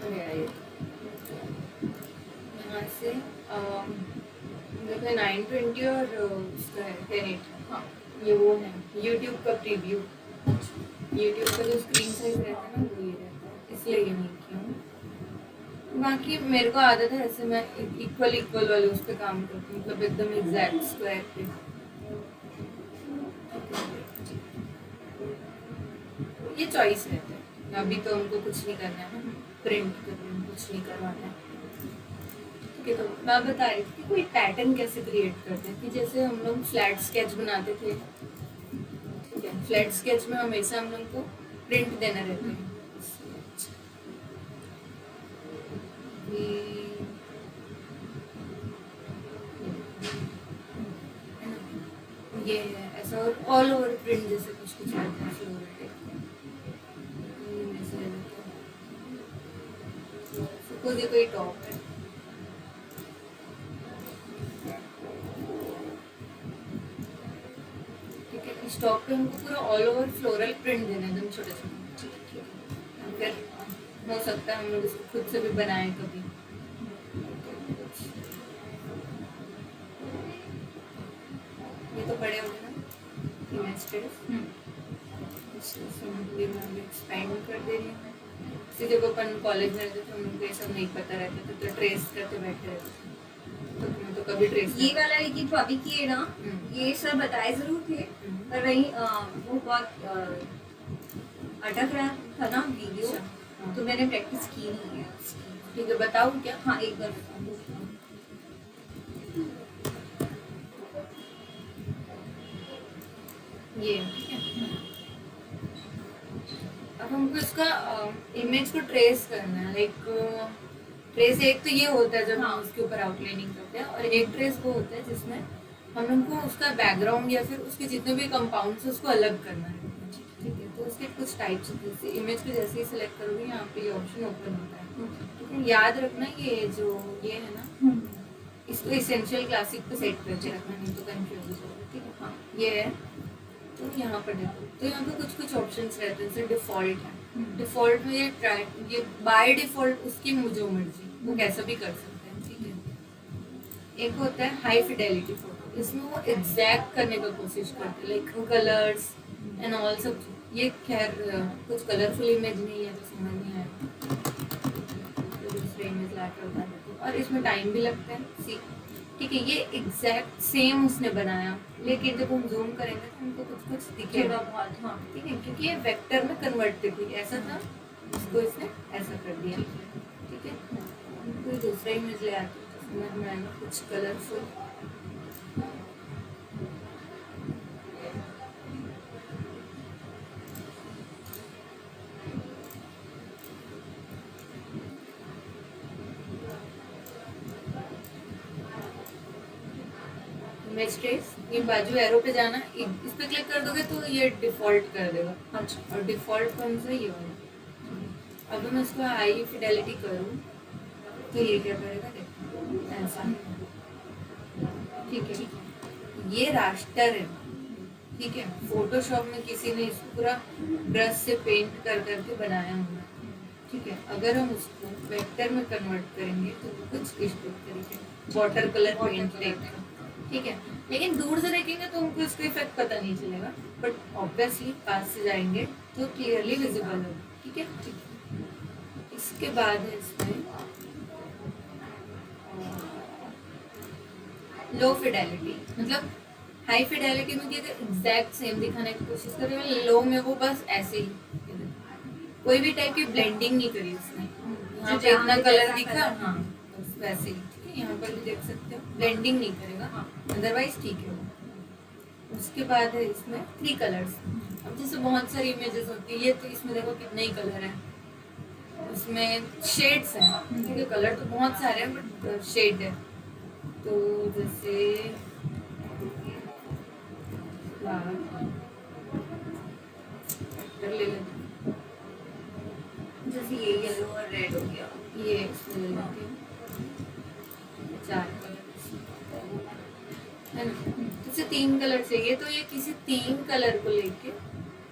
अरे आइए यहाँ से देखो 920 और उसका है 1080। हाँ ये वो है यूट्यूब का प्रीव्यू। यूट्यूब का जो स्क्रीन साइज रहता है ना वो ये रहता है, इसलिए ये नहीं किया हूँ। बाकी मेरे को आदत है ऐसे मैं इक्वल इक्वल वाले उस पर काम करती हूँ, मतलब एकदम एग्जैक्ट स्क्वायर पे। ये चॉइस रहता है, अभी तो हमको कुछ नहीं करना है ना, प्रिंट करना कुछ नहीं करवाना है। ठीक है, तो मैं बता रही थी कि कोई पैटर्न कैसे क्रिएट करते हैं कि जैसे हम लोग फ्लैट स्केच बनाते थे। ठीक है, फ्लैट स्केच में हमेशा हम लोग को प्रिंट देना रहता है। ये है ऐसा, और ऑल ओवर प्रिंट जैसे कुछ कुछ रहता है फ्लोरल टाइप का। सपोज ये कोई टॉप है, ठीक है, इस टॉप पे हमको पूरा ऑल ओवर फ्लोरल प्रिंट देना है एकदम छोटे छोटे। फिर हो सकता है हम लोग इसको खुद से भी बनाएं कभी। ये तो पड़े होंगे ना इमेज ट्रेस, एक्सपेंड कर दे रही हूँ। इसी जब अपन कॉलेज में रहते थे हम लोग को ये सब नहीं पता रहता था, तो ट्रेस करते बैठे रहते थे, तो मैं तो कभी ट्रेस ये वाला लेकिन जो अभी किए ना, ये सब बताए जरूर थे, पर वही वो बहुत अटक रहा था ना वीडियो, तो मैंने प्रैक्टिस की नहीं है उसकी। ठीक है, बताऊँ क्या? हाँ एक बार ये ठीक है, अब हमको इसका इमेज को ट्रेस करना है। लाइक ट्रेस एक तो ये होता है जब हम उसके ऊपर आउटलाइनिंग करते हैं, और एक ट्रेस वो होता है जिसमें हम लोग को उसका बैकग्राउंड या फिर उसके जितने भी कंपाउंड्स उसको अलग करना है। ठीक है, तो उसके कुछ टाइप्स होते हैं। इमेज को जैसे ही सिलेक्ट करोगे यहाँ पे ये ऑप्शन ओपन होता है। ठीक है, याद रखना ये जो ये है ना, इसको इसेंशियल क्लासिक पे सेट करके रखना, नहीं तो कंफ्यूज हो जाओगे। ठीक है, हाँ ये है। तो यहाँ पर देखो, तो यहाँ पे कुछ कुछ ऑप्शंस रहते हैं, जैसे डिफॉल्ट है। डिफॉल्ट में ये बाय डिफॉल्ट उसकी जो मर्जी वो कैसा भी कर सकते हैं। ठीक है, एक होता है हाई फिडेलिटी फोटो, इसमें वो एग्जैक्ट करने का कोशिश करते हैं, लाइक कलर्स एंड ऑल सब। ये खैर कुछ कलरफुल इमेज नहीं है तो समझ नहीं आया, तो दूसरे इमेज लाकर बता देते हैं, और इसमें टाइम भी लगता है। सी ठीक है, ये एग्जैक्ट सेम उसने बनाया, लेकिन जब हम जूम करेंगे तो हमको कुछ कुछ दिखेगा बहुत। हाँ ठीक है, क्योंकि ये वेक्टर में कन्वर्ट थी, ऐसा था, इसको इसने ऐसा कर दिया। ठीक है, कोई दूसरा इमेज ले आती है तो समझ में आएगा कुछ कलरफुल। इमेज ट्रेस, ये बाजू एरो पे जाना, इस पे क्लिक कर दोगे तो ये डिफॉल्ट कर देगा। अच्छा, और डिफॉल्ट कौन सा, ये वाला। अब मैं इसको हाई फिडेलिटी करूँ तो ये क्या करेगा, देखो ऐसा। ठीक है, ये रास्टर है। ठीक है, फोटोशॉप में किसी ने इसको पूरा ब्रश से पेंट कर करके बनाया हुआ है। ठीक है, अगर हम उसको वेक्टर में कन्वर्ट करेंगे तो कुछ इस तरीके वाटर कलर पेंट टाइप का। ठीक है, लेकिन दूर से देखेंगे तो हमको इसका इफेक्ट पता नहीं चलेगा, बट ऑब्वियसली पास से जाएंगे तो क्लियरली विजिबल होगा। ठीक है, इसके बाद है इसमें लो फिडेलिटी, मतलब हाई फिडेलिटी में क्या एग्जैक्ट सेम दिखाने की कोशिश करें, लो में वो बस ऐसे ही कोई भी टाइप की ब्लेंडिंग नहीं करी उसने। यहाँ पे इतना कलर दिखा, हाँ बस वैसे ही। ठीक है, यहाँ पर भी देख सकते हो ब्लेंडिंग नहीं करेगा, हाँ अदरवाइज ठीक है। उसके बाद है इसमें 3 कलर्स। अब जैसे बहुत सारी इमेजेस होती है, ये तो इसमें देखो कितने ही कलर हैं, इसमें शेड्स हैं। ठीक है, कलर तो बहुत सारे हैं बट शेड है। तो जैसे ले लेते हैं, जैसे ये येलो और रेड हो गया, ये इसमें ले लेते हैं 4 कलर है ना। जैसे 3 कलर चाहिए तो ये किसी 3 कलर को लेके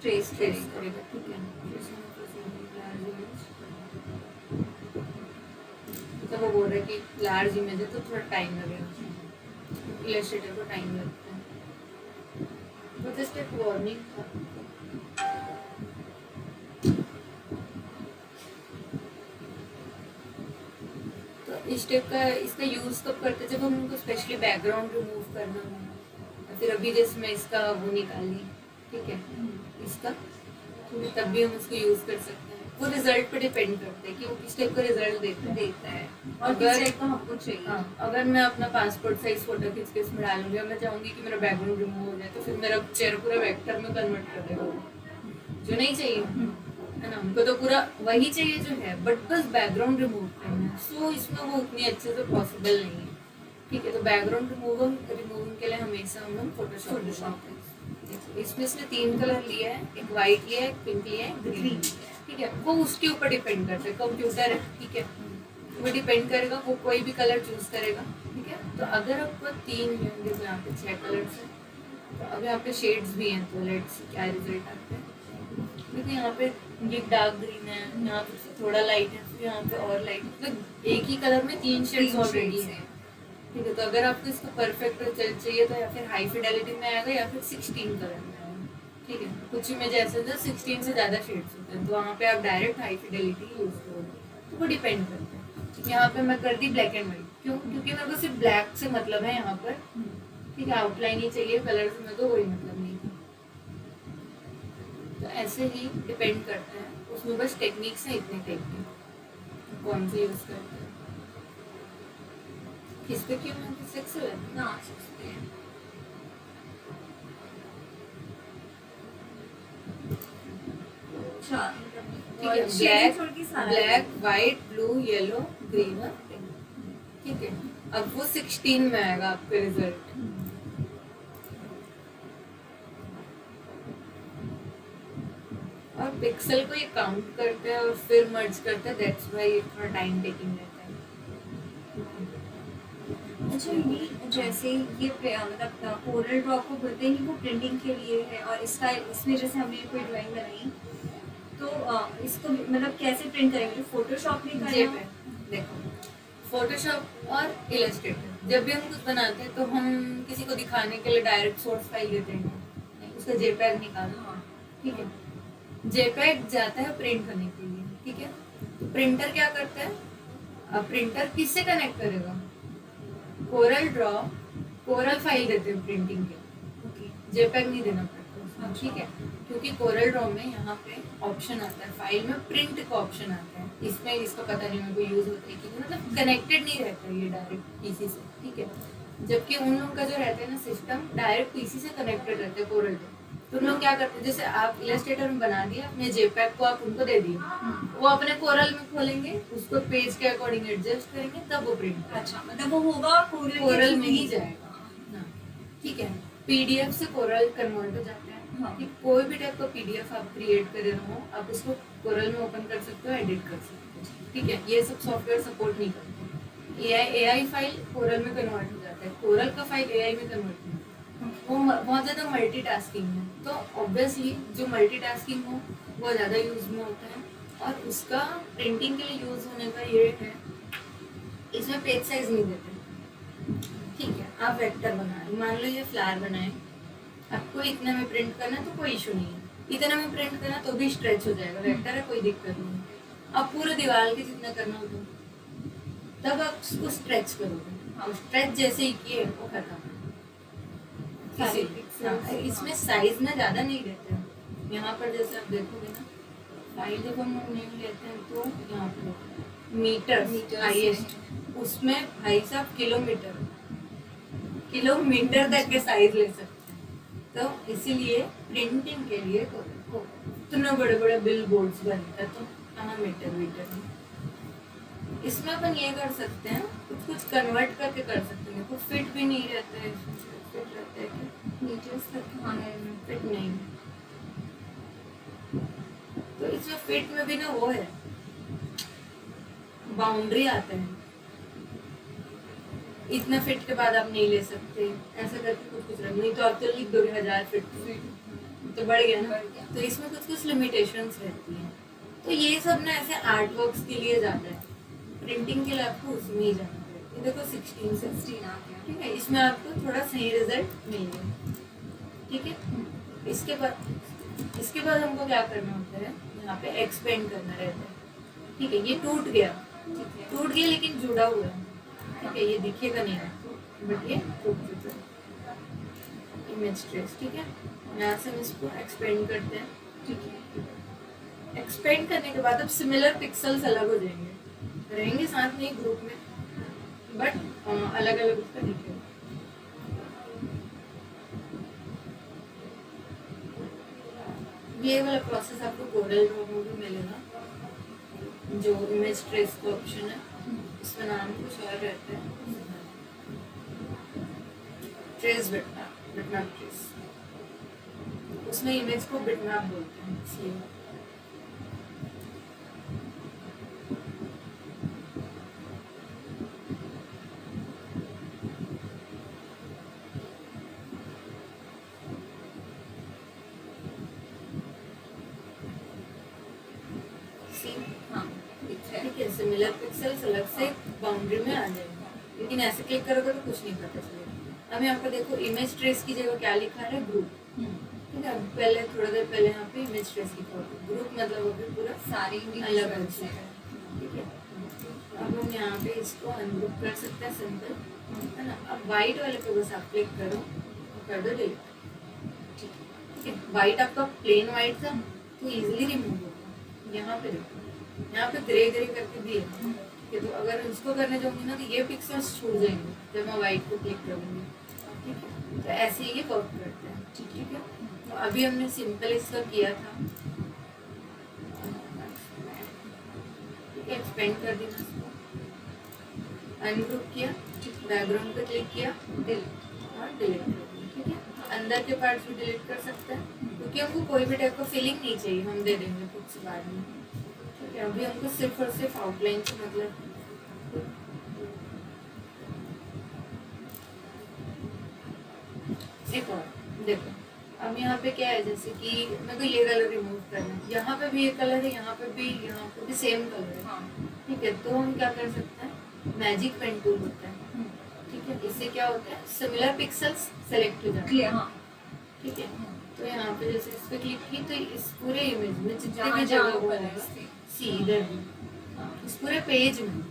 ट्रेस करेगा। ठीक है, तो वो बोल रहे कि लार्ज इमेज है तो थोड़ा टाइम लगेगा, इलस्ट्रेटर को टाइम लगता है। वो जस्ट एक वार्निंग था। तो इस टाइप का इसका यूज कब करते हैं, जब हम उनको स्पेशली बैकग्राउंड रिमूव करना हो, या फिर अभी जैसे मैं इसका वो निकाली, ठीक है, इसका, तो तब भी हम उसको यूज कर सकते हैं। वो रिजल्ट पे डिपेंड करते हैं कि वो किस टाइप का रिजल्ट देता है। और किस टाइप का हमको चाहिए। हाँ, अगर मैं अपना पासपोर्ट साइज फोटो खींच के इसमें डालूंगी और मैं चाहूंगी कि मेरा बैकग्राउंड रिमूव हो जाए, तो फिर मेरा चेहरा पूरा वेक्टर में कन्वर्ट कर देगा, जो नहीं चाहिए है ना। हमको तो पूरा वही चाहिए जो है, बट बस बैकग्राउंड रिमूव करना है। सो इसमें वो उतनी अच्छे से पॉसिबल नहीं है, ठीक है। तो बैकग्राउंड रिमूविंग के लिए हमेशा हम लोग फोटोशॉप इसमें इसने 3 कलर लिया है, एक वाइट लिया है, एक पिंक लिया है, ग्रीन, ठीक है। वो उसके ऊपर डिपेंड करता है, कंप्यूटर है, ठीक है, वो डिपेंड करेगा, वो कोई भी कलर चूज करेगा, ठीक है। तो अगर आपको 3 होंगे तो यहाँ पे 6 कलर्स है, तो अब यहाँ पे शेड्स भी हैं, तो लेट्स सी क्या रिजल्ट आते हैं। देखिए यहाँ पे ये डार्क ग्रीन है, यहाँ पे थोड़ा लाइट है, फिर यहाँ पे और लाइट, मतलब एक ही कलर में 3 शेड्स ऑलरेडी है, ठीक है। तो अगर आपको इसको परफेक्ट रिजल्ट चाहिए तो या फिर हाई फिडेलिटी में आएगा या फिर 16 कलर में आएगा, ठीक है। कुछ इमेज ऐसे जो 16 से ज़्यादा शेड्स होते हैं, तो वहाँ पे आप डायरेक्ट हाई फिडेलिटी यूज करोगे, तो वो डिपेंड करता है। यहाँ पे मैं कर दी ब्लैक एंड व्हाइट, क्यों? क्योंकि मेरे को सिर्फ ब्लैक से मतलब है यहाँ पर, ठीक है। आउटलाइन ही चाहिए, कलर से मेरे को कोई मतलब नहीं था। तो ऐसे ही डिपेंड करता है, उसमें बस टेक्निक्स है इतने टाइप के, कौन से यूज करते हैं। किस पे क्यों मैं 6 है ना अच्छा, ठीक है। Black white blue yellow green और पिंक, ठीक है। अब वो 16 में आएगा आपका रिजल्ट। और पिक्सल को ये काउंट करते हैं और फिर मर्ज करते हैं, दैट्स व्हाई ये थोड़ा टाइम टेकिंग रहता है। अच्छा, ये जैसे ये मतलब कोरल ड्रॉ को बोलते हैं कि वो प्रिंटिंग के लिए है, और इसका इसमें जैसे हमने कोई ड्राइंग बनाई तो इसको मतलब कैसे प्रिंट करेंगे, फोटोशॉप में जे करना? पे देखो, फोटोशॉप और इलस्ट्रेटर जब भी हम कुछ बनाते हैं तो हम किसी को दिखाने के लिए डायरेक्ट सोर्स फाइल लेते हैं, नहीं, उसका जेपैग निकालना, हाँ, ठीक है। जेपैग जाता है प्रिंट करने के लिए, ठीक है। तो प्रिंटर क्या करता है, अब प्रिंटर किससे कनेक्ट करेगा, कोरल ड्रॉ कोरल फाइल देते हैं प्रिंटिंग के, ओके, जेपैग नहीं देना पड़ता उसमें, ठीक है। क्योंकि कोरल ड्रॉ में यहाँ पे ऑप्शन आता है, फाइल में प्रिंट का ऑप्शन आता है, इसमें इसका पता नहीं मेरे को यूज होता है कि नहीं, मतलब कनेक्टेड नहीं रहता है ये डायरेक्ट पीसी से, ठीक है। जबकि उन लोगों का जो रहता है ना सिस्टम, डायरेक्ट पीसी से कनेक्टेड रहता है कोरल ड्रॉ। तो उन लोग क्या करते हैं, जैसे आप इलस्ट्रेटर में बना दिया, अपने जेपैग को आप उनको दे दिए, वो अपने कोरल में खोलेंगे, उसको पेज के अकॉर्डिंग एडजस्ट करेंगे, तब वो प्रिंट करेंगे। अच्छा, मतलब वो होगा कोरल में ही जाएगा, हाँ, ठीक है। पीडीएफ से कोरल कन्वर्ट हो जाता है, हाँ। कि कोई भी टाइप का पीडीएफ आप क्रिएट कर रहे हो, आप उसको कोरल में ओपन कर सकते हो, एडिट कर सकते हो, ठीक है। ये सब सॉफ्टवेयर सपोर्ट नहीं करते। एआई फाइल कोरल में कन्वर्ट हो जाता है, कोरल का फाइल एआई में कन्वर्ट नहीं होता। वो बहुत ज़्यादा मल्टीटास्किंग है, तो ऑब्वियसली जो मल्टीटास्किंग हो वो ज़्यादा यूज में होता है, और उसका प्रिंटिंग के लिए यूज होने का ये है, इसमें पेज साइज नहीं देते, ठीक है। आप वेक्टर बना रहे, मान लो ये फ्लावर बनाए, आपको इतने में प्रिंट करना है तो कोई इशू नहीं है, इतने में प्रिंट करना तो भी स्ट्रेच हो जाएगा, वेक्टर है, कोई दिक्कत नहीं है। आप पूरे दीवार के जितना करना हो तो तब आप उसको स्ट्रेच करोगे, और स्ट्रेच जैसे ही किए वो खत्म। इसमें साइज ना ज़्यादा नहीं रहते हैं, यहाँ पर जैसे आप देखोगे ना, फाइल जब हम नेम लेते हैं तो यहाँ पर मीटर हाईएस्ट, उसमें भाई साहब किलोमीटर तक के साइज ले सकते हैं। तो इसीलिए प्रिंटिंग के लिए इतने बड़े बड़े बिल बोर्ड्स बनते हैं, तो कहाँ मीटर में। इसमें अपन ये कर सकते हैं, कुछ कन्वर्ट करके कर सकते हैं, कुछ फिट भी नहीं रहता है, फिट रहता है कि मीटर्स तक, हाँ फिट नहीं। तो इसमें फिट में भी ना वो है, बाउंड्री आता है, इतना फिट के बाद आप नहीं ले सकते, ऐसा करके कुछ रख, नहीं तो आप तो लिख दोगे 1000 फिट तो बढ़ गया ना। तो इसमें कुछ लिमिटेशंस रहती हैं। तो ये सब ना ऐसे आर्ट वर्क्स के लिए जाता है, प्रिंटिंग के लिए आपको उसमें ही जाना पड़ेगा। ये देखो 16 से 16 आ गया। ठीक है, इसमें आपको थोड़ा सही रिजल्ट मिल गया। ठीक है, इसके बाद हमको क्या करना होता है, यहाँ पे एक्सपेंड करना रहता है। ठीक है, ये टूट गया, लेकिन जुड़ा हुआ है। ठीक है, ये दिखेगा नहीं आपको बट ये टूट चुका है। इमेज ट्रेस, ठीक है, यहाँ से हम इसको एक्सपेंड करते हैं। ठीक है, एक्सपेंड करने के बाद अब सिमिलर पिक्सल्स अलग हो जाएंगे, रहेंगे साथ में ग्रुप में बट अलग अलग उसका दिखेगा। ये वाला प्रोसेस आपको कोरल ड्रॉ में भी मिलेगा। जो इमेज ट्रेस का ऑप्शन है इसमें नाम कुछ और रहता है, ट्रेस बिटमैप ट्रेस, उसमें इमेज को बिटमैप बोलते हैं इसलिए। हाँ दिख रहा है। ठीक है, सिमिलर पिक्सेल्स अलग से बाउंड्री में आ जाएंगे, लेकिन ऐसे क्लिक करोगे तो कुछ नहीं पता चलेगा। अब यहाँ पर देखो इमेज ट्रेस की जगह क्या लिखा है, ग्रुप। ठीक है, पहले थोड़ी देर पहले यहाँ पे इमेज ट्रेस लिखा होता है, ग्रुप मतलब अभी पूरा सारे अलग हो चुका है। ठीक है, अब हम यहाँ पे इसको अनग्रुप कर सकते हैं, सिंपल है ना। अब वाइट वाले पे बस आप क्लिक करो और कर दो डिलीट। ठीक है, वाइट आपका प्लेन वाइट था तो इजीली रिमूव होगा। यहाँ पे देखो, यहाँ पे ग्रे ग्रे करके भी है। ठीक है, तो अगर इसको करने जाऊंगी ना तो ये पिक्सल्स छूट जाएंगे जब मैं वाइट को क्लिक करूंगी। ठीक है, तो ऐसे ही ये वर्क करते हैं। ठीक है, तो अभी हमने सिंपल इसका किया था, एक्सपेंड कर देना इसको, अनग्रुप किया, बैकग्राउंड पे क्लिक किया, डिलीट और डिलीट कर दिया। ठीक है, अंदर के पार्ट्स भी डिलीट कर सकते हैं क्योंकि हमको कोई भी टाइप का फीलिंग नहीं चाहिए, हम दे देंगे खुद से बाद में। ठीक है, अभी हमको सिर्फ और सिर्फ आउटलाइन से मतलब एक और देखो, अब यहाँ पे क्या है, जैसे कि मेरे को ये कलर रिमूव करना है, यहाँ पे भी ये कलर है, यहाँ पे भी सेम कलर है। ठीक है, तो हम क्या कर सकते हैं, मैजिक पेन टूल होता है। ठीक है, इससे क्या होता है, सिमिलर पिक्सेल्स सेलेक्ट हो जाते हैं। हाँ ठीक है, तो यहाँ पे जैसे इस पे क्लिक की तो इस पूरे इमेज में जितने जहाँ भी जहाँ जगह ऊपर होगा, है इसके। सी इधर भी, इस पूरे पेज में।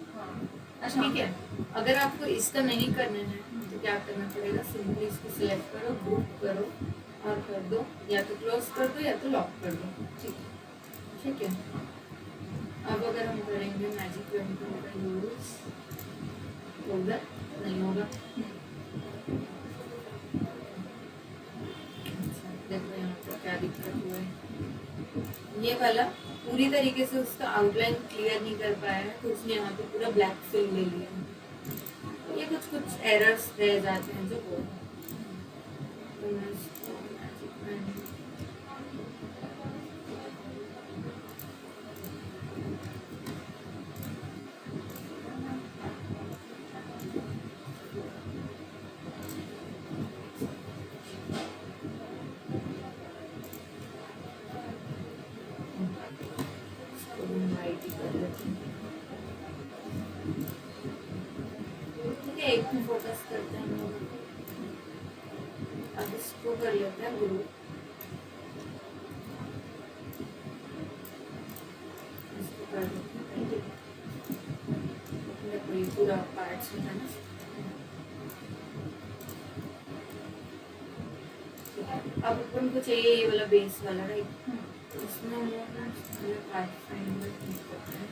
अच्छा ठीक है, अगर आपको इसका नहीं करना है तो क्या करना पड़ेगा, सिंपली इसको सिलेक्ट करो, ग्रुप करो और कर दो, या तो क्लोज कर दो या तो लॉक कर दो। ठीक है, अब अगर हम करेंगे मैजिक पेन टूल का यूज होगा नहीं होगा। देखो यहाँ पर क्या दिक्कत हुआ है, ये वाला पूरी तरीके से उसका आउटलाइन क्लियर नहीं कर पाया है तो उसने यहाँ पे पूरा ब्लैक फिल ले लिया है। ये कुछ एरर्स रह जाते हैं जो हो, तो मैं इसको मैजिक पेन एक में फोकस करते हैं हम लोग। अब इसको कर लेते हैं ग्रुप, इसको कर देते हैं, देखो ये पूरा पार्ट्स में है ना। अब अपन को चाहिए ये वाला बेस वाला, राइट, इसमें हम लोग ना पार्ट फाइंडर यूज करते हैं।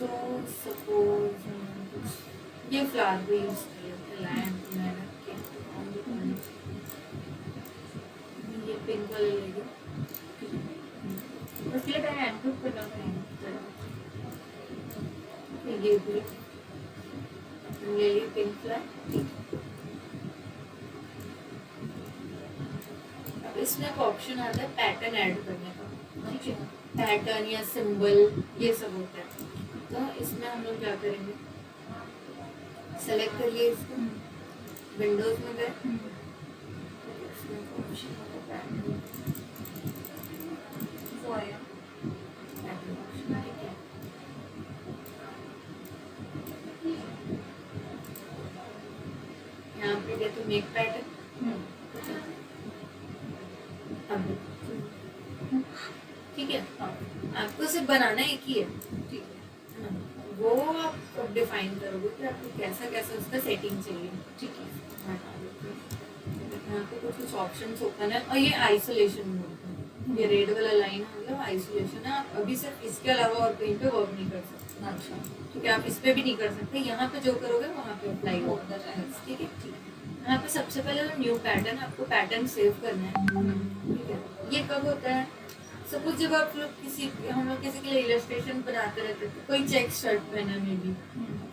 तो सपोज ये फ्लावर भी यूज कर लेते हैं, लैम्प में रख के ये पिंक वाले लेंगे, उसके लिए पहले एंड करना पड़ेगा। ये भी ले लिए पिंक फ्लावर। अब इसमें एक ऑप्शन आता है पैटर्न ऐड करने का। ठीक है, पैटर्न या सिंबल ये सब होता है, तो इसमें हम लोग क्या करेंगे, सेलेक्ट करिए इसको, विंडोज में गए, इसमें ऑप्शन होगा पैटर्न, वो आया। पैटर्न ऑप्शन, ठीक है। यहाँ पे गए तो मेक पैटर्न, अब ठीक है। आपको सिर्फ बनाना एक ही है, ठीक है ना, वो आप डिफाइन करोगे कि आपको कैसा कैसा उसका सेटिंग चाहिए, ठीक है। यहाँ पे कुछ ऑप्शंस ओपन है और ये आइसोलेशन मोड है, ये रेड वाला लाइन है मतलब आइसोलेशन है। आप अभी सिर्फ इसके अलावा और कहीं पे वर्क नहीं कर सकते, अच्छा, ठीक है। आप इस पे भी नहीं कर सकते, यहाँ पे जो करोगे वहाँ पे अप्लाई होगा, ठीक है। यहाँ पे सबसे पहले न्यू पैटर्न, आपको पैटर्न सेव करना है, ठीक है। ये कब होता है, सपोज जब आप लोग हम लोग किसी के लिए इलस्ट्रेशन बनाते रहते थे, कोई चेक शर्ट पहना मे बी,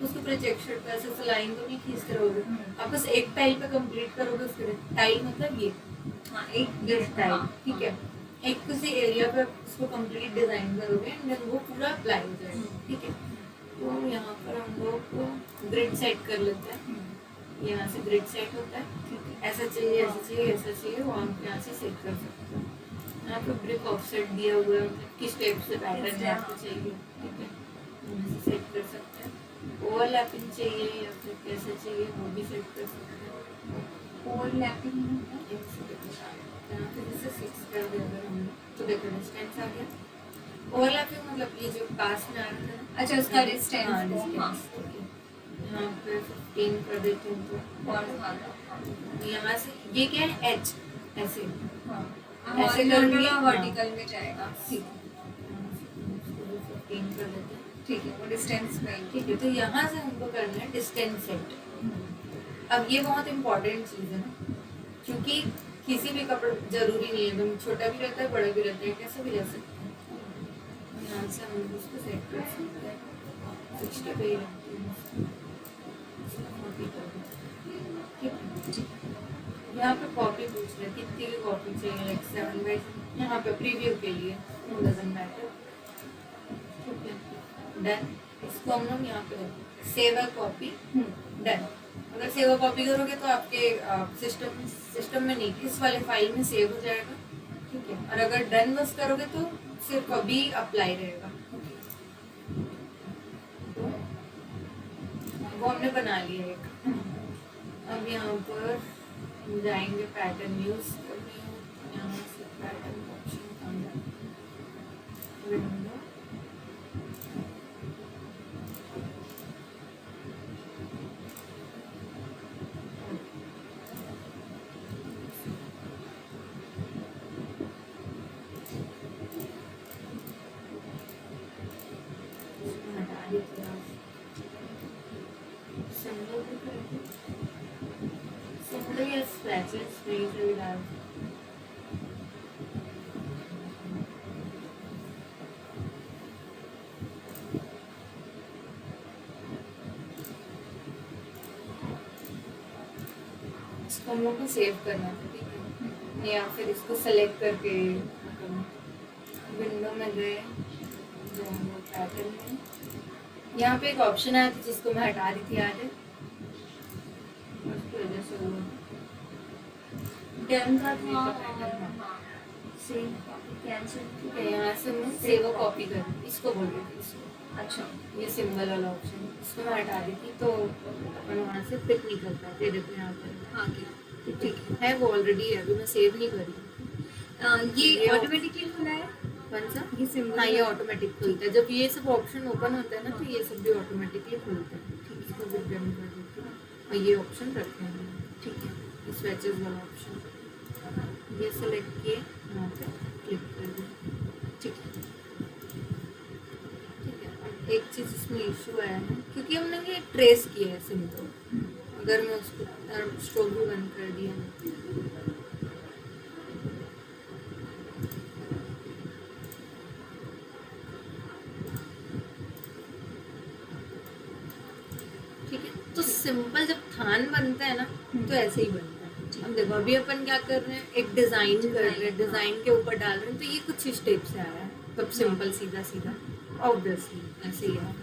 उसके ऊपर चेक शर्ट पे ऐसे लाइन तो नहीं खींचते रहोगे, आप बस एक टाइल पे कंप्लीट करोगे उसके लिए। टाइल मतलब ये, हाँ, एक ये टाइल, हाँ, ठीक है। एक किसी एरिया पे उसको कंप्लीट डिजाइन करोगे एंड देन वो पूरा अप्लाई हो जाएगा, ठीक है। तो यहाँ पर हम लोग ग्रिड सेट कर लेते हैं, यहाँ से ग्रिड सेट होता है, ऐसा चाहिए ऐसा चाहिए ऐसा चाहिए, वो हम यहाँ से सेट कर सकते हैं। यहाँ पे ब्रिक ऑफसेट दिया हुआ है, किस टाइप से पैटर्न आपको चाहिए, ठीक है, यहाँ से सेट कर सकते हैं। ओवरलैपिंग चाहिए या फिर कैसे चाहिए वो भी सेट कर सकते हैं। ओवरलैपिंग यहाँ पे जैसे 6 कर दिया अगर हमने तो देखो डिस्टेंस आ गया। ओवरलैपिंग मतलब ये जो पास में आ रहा था, अच्छा, उसका हाँ, डिस्टेंस, हाँ, हाँ, distance, ठीक है। यहाँ पे 15 कर देते हैं तो और ज़्यादा, यहाँ से ये क्या है एच, ऐसे हाँ, ऐसे हॉरिजॉन्टल करेंगे, और हाँ। वर्टिकल में जाएगा, ठीक है, 15 कर देते हैं, ठीक है, वो डिस्टेंस में, ठीक है। तो यहाँ से हमको करना है डिस्टेंस सेट। अब ये बहुत इंपॉर्टेंट चीज़ है ना, क्योंकि किसी भी कपड़े जरूरी नहीं है एकदम छोटा भी रहता है बड़ा भी रहता है, कैसे भी रह सकते हैं। यहाँ से हम उसको सेट कर सकते हैं, 60 पे ही रखते हैं, 40 कर देते हैं, ठीक है। यहाँ पे कॉपी पूछ रहे हैं, कितनी की कॉपी चाहिए, लाइक 7 बाई, यहाँ पे प्रीव्यू के लिए डजंट मैटर, ठीक है। डन, इसको हम लोग यहाँ पे सेव अ कॉपी, डन। अगर सेव अ कॉपी करोगे तो आपके सिस्टम में नहीं, इस वाले फाइल में सेव हो जाएगा, ठीक है। और अगर डन बस करोगे तो सिर्फ अभी अप्लाई रहेगा, तो वो हमने बना लिया एक। अब यहाँ पर जाएंगे पैटर्न यूज करने, यहाँ से pattern option window, Simply as scratches, we will have इसको हम लोग को सेव करना था, ठीक है। या फिर इसको सेलेक्ट करके विंडो में गए, जो हम लोग पैटर्न में, यहाँ पे एक ऑप्शन आया था जिसको मैं हटा रही थी, याद है, उसकी वजह से वो डन का था, हाँ। हाँ, सेव कैंसिल, ठीक है। यहाँ से मैं सेव कॉपी कर, इसको बोल रही थी, इसको, अच्छा, ये सिंबल वाला ऑप्शन, इसको मैं हटा रही थी तो अपन वहाँ से पिक नहीं कर पाते, देखो यहाँ पर, हाँ, क्या, ठीक है। वो ऑलरेडी है, अभी मैं सेव नहीं कर रही। ये ऑटोमेटिकली खुला है, कौन सा, ये सिंबल, हाँ, ये ऑटोमेटिक खुलता है। जब ये सब ऑप्शन ओपन होता है ना तो ये सब भी ऑटोमेटिकली खुलते हैं, ठीक है। इसको भी डन कर देते हैं और ये ऑप्शन रखते हैं, ठीक है। स्वेचेस वाला ऑप्शन ये सेलेक्ट किए, यहाँ पे क्लिक कर दिया, ठीक है, ठीक है। अब एक चीज़ इसमें इशू आया है क्योंकि हमने ये ट्रेस किया है सिंपल, अगर मैं उसको स्ट्रोक भी बंद कर दिया, ठीक है। तो सिंपल जब थान बनता है ना तो ऐसे ही बनता है। अब देखो अभी अपन क्या कर रहे हैं, एक डिजाइन कर रहे हैं, डिजाइन के ऊपर डाल रहे हैं, तो ये कुछ स्टेप से आया है, तब सिंपल सीधा सीधा ऑब्वियसली ऐसे ही है।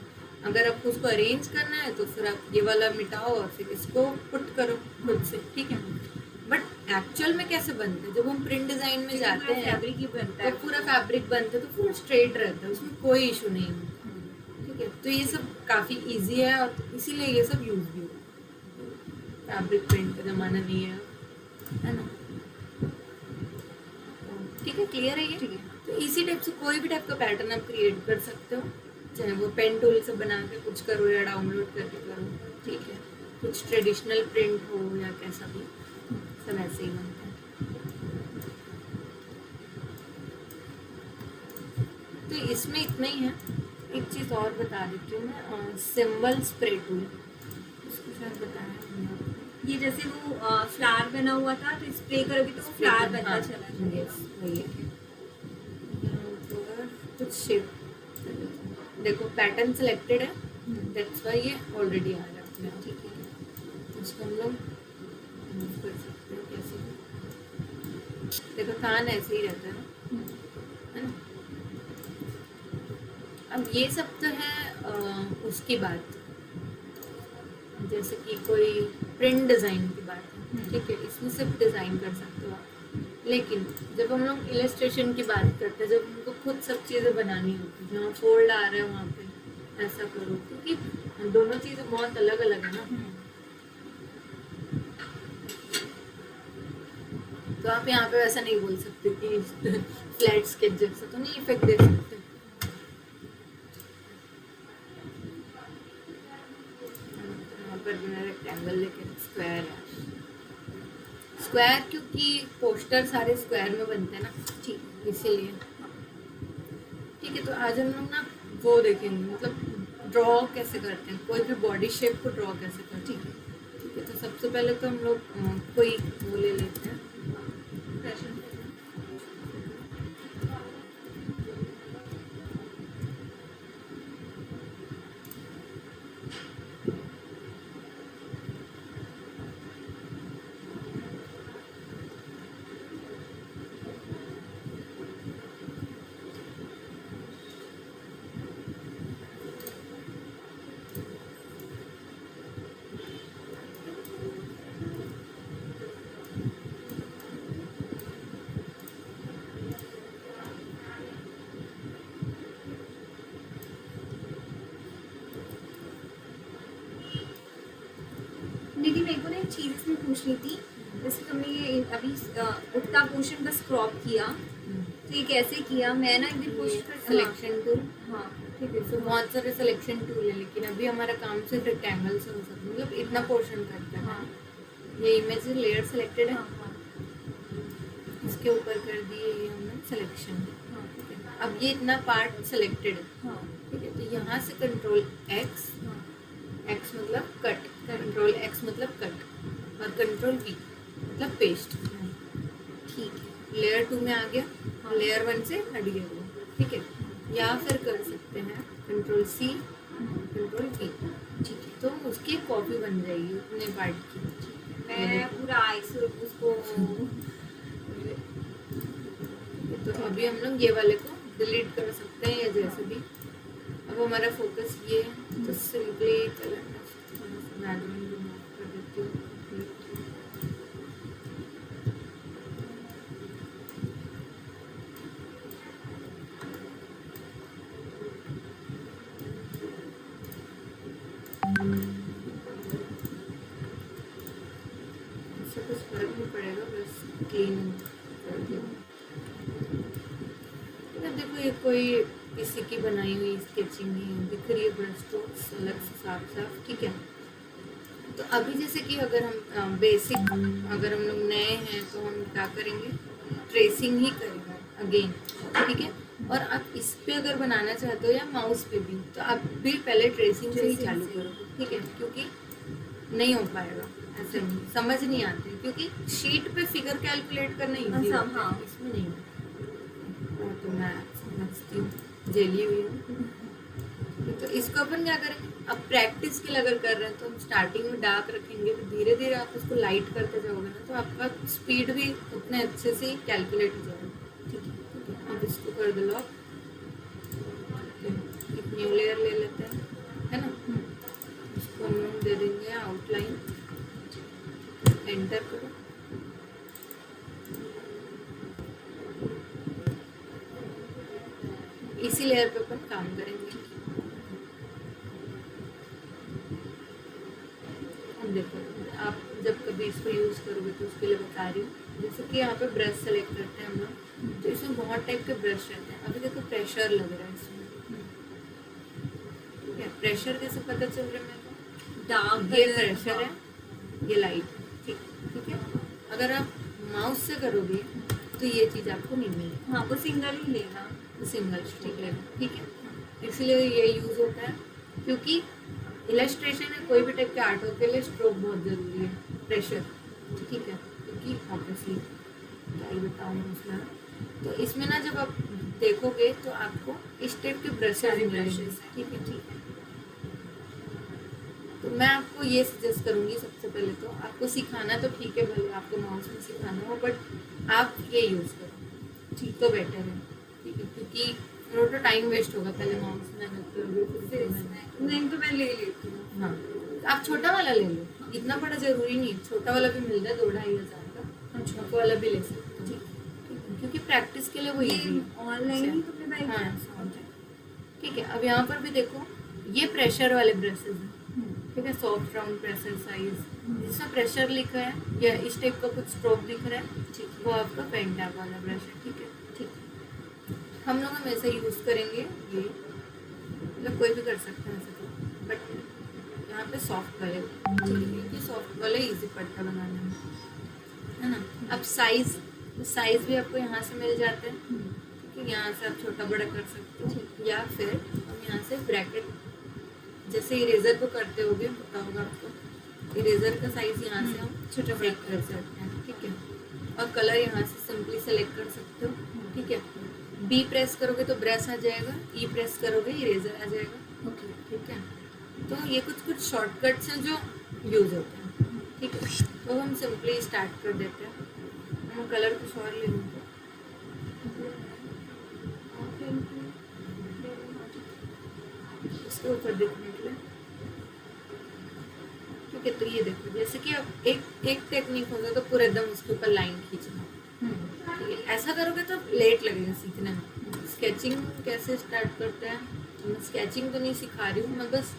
अगर आपको उसको अरेंज करना है तो फिर आप ये वाला मिटाओ और फिर इसको पुट करो खुद से, ठीक है। बट एक्चुअल में कैसे बनते हैं, जब हम प्रिंट डिजाइन में जाते हैं फैब्रिक ही बनता तो है। पूरा फैब्रिक बनता है, तो पूरा स्ट्रेट रहता है, उसमें कोई इशू नहीं होता, ठीक है। तो ये सब काफ़ी इजी है और इसीलिए ये सब यूज भी होता है। फैब्रिक प्रिंट का ज़माना नहीं है ना। ठीक है, क्लियर है ये? ठीक है। तो इसी टाइप से कोई भी टाइप का पैटर्न आप क्रिएट कर सकते हो, चाहे वो पेन टूल से बना के कुछ करो या डाउनलोड करके करो, ठीक है। कुछ ट्रेडिशनल प्रिंट हो या कैसा भी, सब ऐसे ही बनता है। तो इसमें इतना ही है। एक चीज़ और बता देती हूँ मैं, सिंबल स्प्रे टूल, इसको शायद बताया हमने आपको। ये जैसे वो फ्लावर बना हुआ था तो स्प्रे करोगे तो वो फ्लावर बनता हाँ, चला जाएगा। यस वही है। यहाँ पर कुछ शेप देखो, पैटर्न सिलेक्टेड है, दैट्स वाई ये ऑलरेडी आ रहा है अपने आप, ठीक है। इसको हम लोग move कर सकते हैं कैसे भी। देखो कान ऐसे ही रहता है ना, है ना। अब ये सब तो है उसकी बात, जैसे कि कोई प्रिंट डिज़ाइन की बात है, ठीक है। इसमें सिर्फ डिज़ाइन कर सकते हो आप। लेकिन जब हम लोग इलस्ट्रेशन की बात करते हैं, जब हमको खुद सब चीज़ें बनानी होती है, जहाँ फोल्ड आ रहा है वहाँ पे ऐसा करो, क्योंकि दोनों चीज़ें बहुत अलग अलग है ना। तो आप यहाँ पे वैसा नहीं बोल सकते कि फ्लैट स्केच जैसा तो नहीं इफेक्ट दे सकते। यहाँ पर मैंने रेक्टेंगल लेके स्क्वायर है, स्क्वायर क्योंकि पोस्टर सारे स्क्वायर में बनते हैं ना, ठीक, इसीलिए। ठीक है, तो आज हम लोग ना वो देखेंगे, मतलब ड्रॉ कैसे करते हैं, कोई भी बॉडी शेप को ड्रॉ कैसे करते हैं, ठीक है। तो सबसे पहले तो हम लोग कोई वो ले लेते हैं, दीदी मेरे को ना एक चीज़ इसमें पूछनी थी, जैसे तुमने ये अभी उतना पोर्शन बस क्रॉप किया, तो ये कैसे किया? मैं ना एक दिन कोशिश कर सिलेक्शन टूल, हाँ ठीक है। तो बहुत सारे सिलेक्शन टूल है, लेकिन अभी हमारा काम सिर्फ रेक्टेंगल से हो सकता है, मतलब इतना पोर्शन करता है। हाँ ये इमेज लेयर सिलेक्टेड है, हाँ हाँ इसके ऊपर कर दिए ये हमने सिलेक्शन, हाँ ठीक है। अब ये इतना पार्ट सिलेक्टेड है, हाँ ठीक है। तो यहाँ से कंट्रोल एक्स, हाँ एक्स मतलब कट, कंट्रोल एक्स मतलब कट, और कंट्रोल वी मतलब पेस्ट, ठीक है। लेयर 2 में आ गया, हाँ। लेयर 1 से हट गया वो, ठीक है। या फिर कर सकते हैं कंट्रोल सी, कंट्रोल वी, ठीक है। तो उसकी कॉपी बन जाएगी उतने पार्ट की। मैं पूरा आइसो उसको तो अभी हम लोग ये वाले को डिलीट कर सकते हैं या जैसे भी। अब हमारा फोकस ये है, तो सिंपली कलर बैकग्राउंड रिमूव कर देती हूँ। इससे कुछ फर्क नहीं पड़ेगा, बस क्लीन कर दिया। देखो ये कोई किसी की बनाई हुई स्केचिंग है, दिख रही है ब्रश स्ट्रोक्स अलग से साफ साफ, ठीक है। तो अभी जैसे कि अगर हम बेसिक, अगर हम लोग नए हैं तो हम क्या करेंगे, ट्रेसिंग ही करेंगे अगेन, ठीक है। और आप इस पे अगर बनाना चाहते हो या माउस पे भी, तो आप भी पहले ट्रेसिंग से ही चालू करो, ठीक है। क्योंकि नहीं हो पाएगा, ऐसे नहीं समझ नहीं आते, क्योंकि शीट पे फिगर कैलकुलेट करना ईजी होता है, हाँ। इसमें नहीं होता। तो मैं समझती हूँ, झेली हुई हूँ। तो इसको अपन क्या करेंगे, अब प्रैक्टिस के लिए अगर कर रहे हैं तो हम स्टार्टिंग में डार्क रखेंगे, तो धीरे धीरे आप उसको लाइट करते जाओगे ना, तो आपका स्पीड भी उतने अच्छे से कैलकुलेट हो जाएगा, ठीक है। अब इसको कर दो लॉक, एक न्यू लेयर ले लेते हैं, है ना। दे देंगे आउटलाइन, एंटर करो। इसी लेयर पे अपन काम करेंगे। अब देखो, आप जब कभी इसको यूज करोगे तो उसके लिए बता रही हूँ। जैसे कि यहाँ पे ब्रश सेलेक्ट करते हैं हम लोग, तो इसमें बहुत टाइप के ब्रश रहते हैं। अभी देखो प्रेशर लग रहा है इसमें, ठीक है। प्रेशर कैसे पता चल रहा है मेरे को? डार्क ये प्रेशर है, ये लाइट है, ठीक है। अगर आप माउस से करोगे तो ये चीज़ आपको नहीं मिलेगी, हाँ वो सिंगल ही लेगा। सिंगल स्ट्रोक लेगा, ठीक है। इसलिए ये यूज होता है, क्योंकि इलस्ट्रेशन में कोई भी टाइप के आर्ट वर्क के लिए स्ट्रोक बहुत जरूरी है, प्रेशर, ठीक है। क्योंकि ऑब्वियसली क्या ही बताऊँ उसमें, तो इसमें ना जब आप देखोगे तो आपको इस टाइप के ब्रशेस मिलेंगे, ठीक है, ठीक है। तो मैं आपको ये सजेस्ट करूँगी, सबसे पहले तो आपको सिखाना तो ठीक है, भले आपको माउस में सिखाना हो, बट आप ये यूज़ करो, ठीक, तो बेटर है, ठीक है। क्योंकि तो टाइम वेस्ट होगा, पहले माउस मेहनत करोगे फिर नहीं तो मैं ले लेती हूँ। हाँ, आप छोटा वाला ले लो, इतना बड़ा जरूरी नहीं, छोटा वाला भी मिल जाए 2-2.5 हज़ार का, छोटा वाला भी ले सकते हो, ठीक है। क्योंकि प्रैक्टिस के लिए वो इजी है, ऑनलाइन ही तो मैं बाय हाँ, कर सकती ठीक है। अब यहाँ पर भी देखो, ये प्रेशर वाले ब्रशेज हैं, हूँ। ठीक है। सॉफ्ट राउंड प्रेशर साइज, जिसमें प्रेशर लिखा है या इस टाइप का कुछ स्ट्रोक दिख रहा है, ठीक है, वो आपका पेंटैप वाला ब्रश है, ठीक है, ठीक है। हम लोग हमेशा यूज़ करेंगे ये, मतलब कोई भी कर सकते हैं ऐसे तो, बट यहाँ पे सॉफ्ट वाले, ठीक है, क्योंकि सॉफ्ट वाले इजी पड़ता है बनाने में, है ना। अब साइज भी आपको यहाँ से मिल जाते हैं, ठीक है। यहाँ से आप छोटा बड़ा कर सकते हो, या फिर हम यहाँ से ब्रैकेट, जैसे इरेजर को करते होगे, पता होगा आपको, इरेजर का साइज यहाँ से हम छोटा बड़ा कर सकते हैं, ठीक है। और कलर यहाँ से सिंपली सेलेक्ट कर सकते हो, ठीक है। बी प्रेस करोगे तो ब्रश आ जाएगा, ई प्रेस करोगे इरेजर आ जाएगा, ओके, ठीक है। तो ये कुछ शॉर्टकट्स हैं जो यूज़ होते हैं, ठीक है। तो हम सिंपली स्टार्ट कर देते हैं। हम कलर कुछ और ले लूँगा, इसके ऊपर देखने के लिए, ठीक है। तो ये देखो, जैसे कि अब एक टेक्निक होगा तो पूरा एकदम उसके ऊपर लाइन खींचना, ठीक है। ऐसा करोगे तो लेट लगेगा सीखने में। स्केचिंग कैसे स्टार्ट करते हैं, मैं स्केचिंग तो नहीं सिखा रही हूँ, मैं बस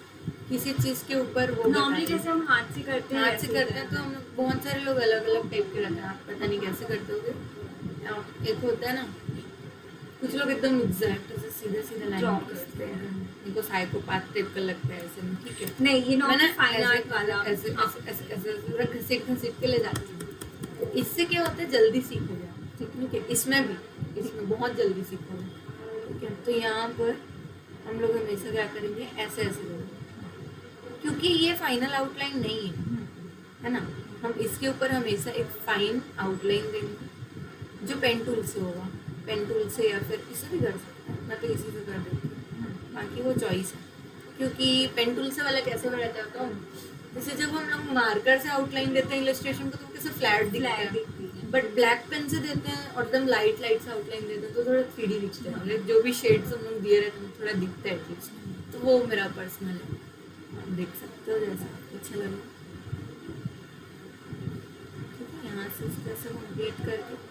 किसी चीज़ के ऊपर वो नॉर्मली जैसे हम हाथ से करते हैं, हाथ से करते हैं, तो हम बहुत सारे लोग अलग अलग टाइप के रहते हैं, आप पता नहीं कैसे करते होगे। एक होता है ना, कुछ लोग एकदम एग्जैक्ट ऐसे सीधे सीधे Draw लाइन करते खींचते हैं, इनको साइकोपैथ टाइप का लगता है ऐसे में, ठीक है। नहीं ये नॉर्मल मैंने फाइन आर्ट वाला। ऐसे हाँ। ऐसे ऐसे ऐसे घसीट घसीट के ले जाती हूँ, तो इससे क्या होता है, जल्दी सीखोगे आप, ठीक है। इसमें बहुत जल्दी सीखोगे, ठीक है। तो यहाँ पर हम लोग हमेशा क्या करेंगे, ऐसे ऐसे करेंगे, क्योंकि ये फाइनल आउटलाइन नहीं है ना। हम इसके ऊपर हमेशा एक फाइन आउटलाइन देंगे, जो पेन टूल से होगा, पेन टूल से या फिर इसे भी कर सकते हैं, मैं तो इसी से कर देती हूँ, बाकी वो चॉइस है। क्योंकि पेन टूल से वाला कैसे बनाता है तो, जैसे जब हम लोग मार्कर से आउटलाइन देते हैं इलस्ट्रेशन को तो कैसे फ्लैट दिखता है, बट ब्लैक पेन से देते हैं और एकदम लाइट से आउटलाइन देते हैं तो थोड़ा 3D दिखता है, मतलब जो भी शेड्स हम लोग दिए रहते हैं थोड़ा दिखता है चीज़, तो वो मेरा पर्सनल है, आप देख सकते हो जैसा अच्छा लगे, ठीक है। यहाँ से इस तरह से कंप्लीट करके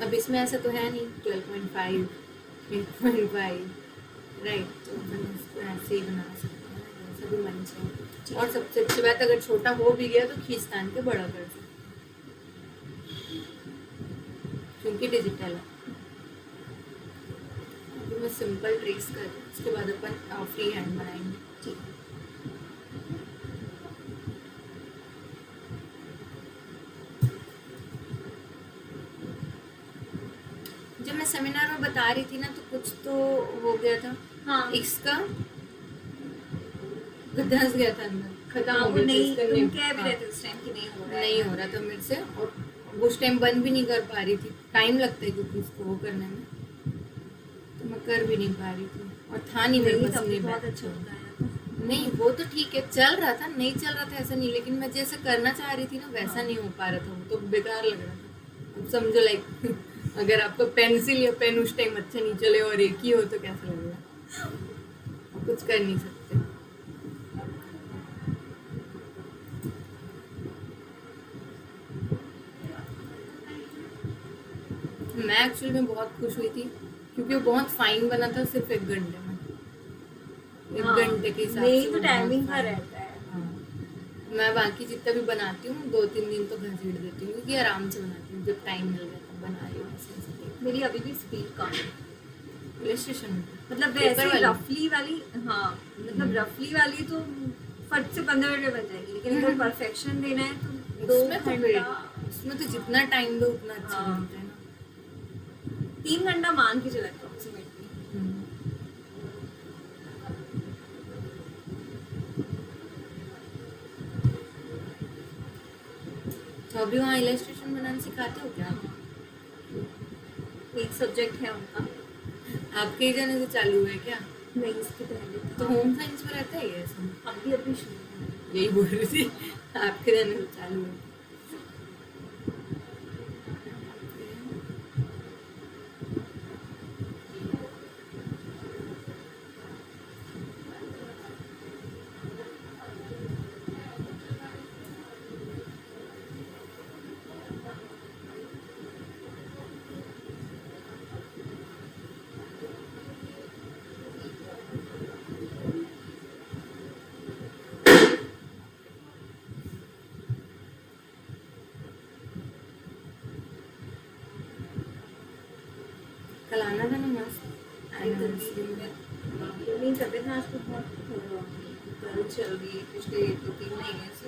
अब इसमें ऐसा तो है नहीं 12.5 8.5, राइट, तो अपन इसको ऐसे ही बना सकते हैं, ऐसा भी मन चाहिए। और सबसे अच्छी बात, अगर छोटा हो भी गया तो खींचतान के बड़ा कर सकते हैं, क्योंकि डिजिटल है। अभी मैं सिंपल ट्रेस कर दूँ, उसके बाद अपन फ्री हैंड बनाएंगे, ठीक है। जब मैं सेमिनार में बता रही थी ना तो कुछ तो हो गया था, हाँ इसका धंस गया था अंदर, खत्म हो वो गया था नहीं, इसका तुम nib, कह भी हाँ, रहे थे उस टाइम कि नहीं हो रहा है। नहीं हो रहा था मेरे से, और उस टाइम बंद भी नहीं कर पा रही थी, टाइम लगता है क्योंकि इसको वो करने में, तो मैं कर भी नहीं पा रही थी और था नहीं मेरे पास तब भी नहीं बहुत बैग। अच्छा होता है। नहीं वो तो ठीक है, चल रहा था, नहीं चल रहा था ऐसा नहीं, लेकिन मैं जैसे करना चाह रही थी ना वैसा हाँ। नहीं हो पा रहा था, वो तो बेकार लग रहा था। अब समझो लाइक अगर आपको पेंसिल या पेन उस टाइम अच्छा नहीं चले और एक ही हो तो कैसा लगेगा, आप कुछ कर नहीं सकते। मैं एक्चुअली में बहुत खुश हुई थी क्योंकि वो बहुत फाइन बना था सिर्फ 1 घंटे में, 1 घंटे के हिसाब से नहीं वो तो बहुत टाइमिंग का fine रहता है। हाँ। मैं बाकी जितना भी बनाती हूँ 2-3 दिन तो घसीट देती हूँ क्योंकि आराम से बनाती हूँ, जब टाइम मिल गया तब बना रही हूँ ऐसे। मेरी अभी भी स्पीड कम है, इलस्ट्रेशन मतलब पेपर वैसे वाली? रफली वाली, हाँ मतलब रफली वाली तो फट से 15 मिनट में बन जाएगी, लेकिन अगर परफेक्शन देना है तो 2 उसमें तो घंटा, उसमें तो जितना टाइम दो उतना अच्छा हाँ। बनता है ना। 3 घंटा मान के चला अप्रोक्सीमेटली। हम्म। तो अभी वहाँ इलस्ट्रेशन बनाना सिखाते हो क्या? एक सब्जेक्ट है उनका। आपके ही जाने से चालू हुआ है क्या? नहीं, इसके पहले तो था। होम साइंस में रहता है ये ऐसा? अभी शुरू हुआ है। यही बोल रही थी, आपके जाने से चालू है। कल आना था ना मस्त एनिवर्सरी में। मेरी तबीयत ना आजकल बहुत दर्द चल रही है पिछले 2-3 महीने से।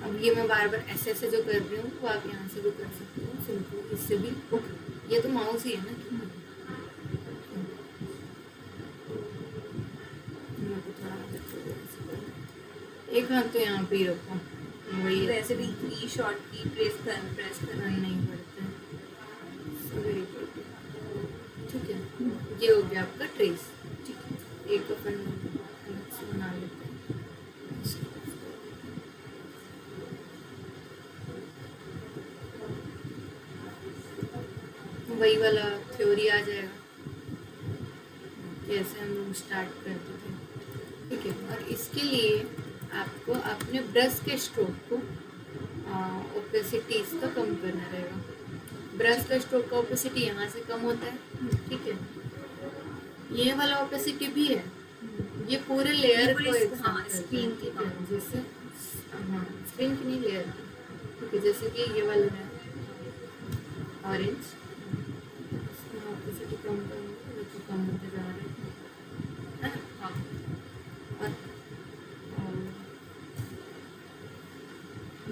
अब ये मैं बार बार ऐसे ऐसे जो कर रही हूँ वो आप यहाँ से भी कर सकते हो सिंपल, इससे भी ओके। ये तो माउस ही है ना कि मेरे को थोड़ा ऐसे करना। एक हाथ तो यहाँ पे ही रखो, वही वैसे भी 3 शॉट की प्रेस करना नहीं पड़ता है। So very good. ठीक है, ये हो गया आपका ट्रेस। ठीक है, एक अपन अलग से बना लेते हैं। वही वाला थ्योरी आ जाएगा कैसे हम लोग स्टार्ट करते थे। ठीक है, और इसके लिए आपको अपने ब्रश के स्ट्रोक को ओपेसिटी इसका कम करना रहेगा। ब्रश का स्ट्रोक का ओपेसिटी यहाँ से कम होता है, ठीक है। ये वाला ओपेसिटी भी है, ये पूरे लेयर को एक साथ हाँ, करता है, स्क्रीन की, ठीक है। जैसे हाँ स्क्रीन की नहीं, लेयर की, ठीक है। जैसे कि ये वाला है ऑरेंज, ओपेसिटी कम करेंगे तो कम होते जा रहे हैं, हाँ। और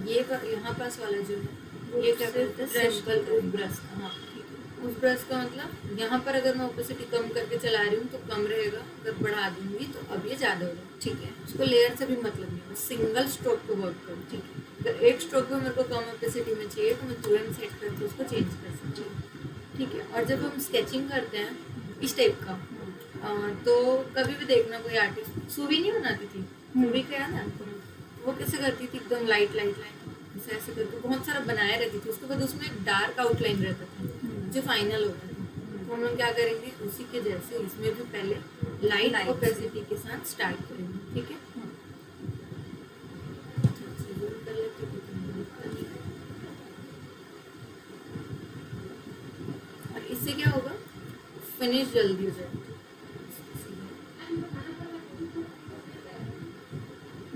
ये यहाँ पास वाला जो है ये क्या करते हैं, सिंपल ब्रश का, हाँ। उस ब्रश का मतलब यहाँ पर अगर मैं ओपेसिटी कम करके चला रही हूँ तो कम रहेगा, अगर बढ़ा दूंगी तो अब ये ज़्यादा होगा, ठीक है। उसको लेयर से भी मतलब नहीं है, सिंगल स्ट्रोक पे वर्क करूँ, ठीक है। अगर एक स्ट्रोक में मेरे को कम ओपेसिटी में चाहिए तो मैं तुरंत सेट करके उसको चेंज कर सकती हूँ, ठीक है। और जब हम स्केचिंग करते हैं इस टाइप का, तो कभी भी देखना कोई आर्टिस्ट सूवी नहीं बनाती थी, सूवी का याद है आपको? वो कैसे करती थी, एकदम लाइट लाइट लाइट ऐसे ऐसे करके बहुत सारा बनाए रहती थी, उसके बाद उसमें एक डार्क आउटलाइन रहता था जो फाइनल होता था। तो हम लोग क्या करेंगे उसी के जैसे इसमें भी पहले लाइट ओपेसिटी के साथ स्टार्ट करेंगे, ठीक है। और इससे क्या होगा, फिनिश जल्दी हो जाएगा।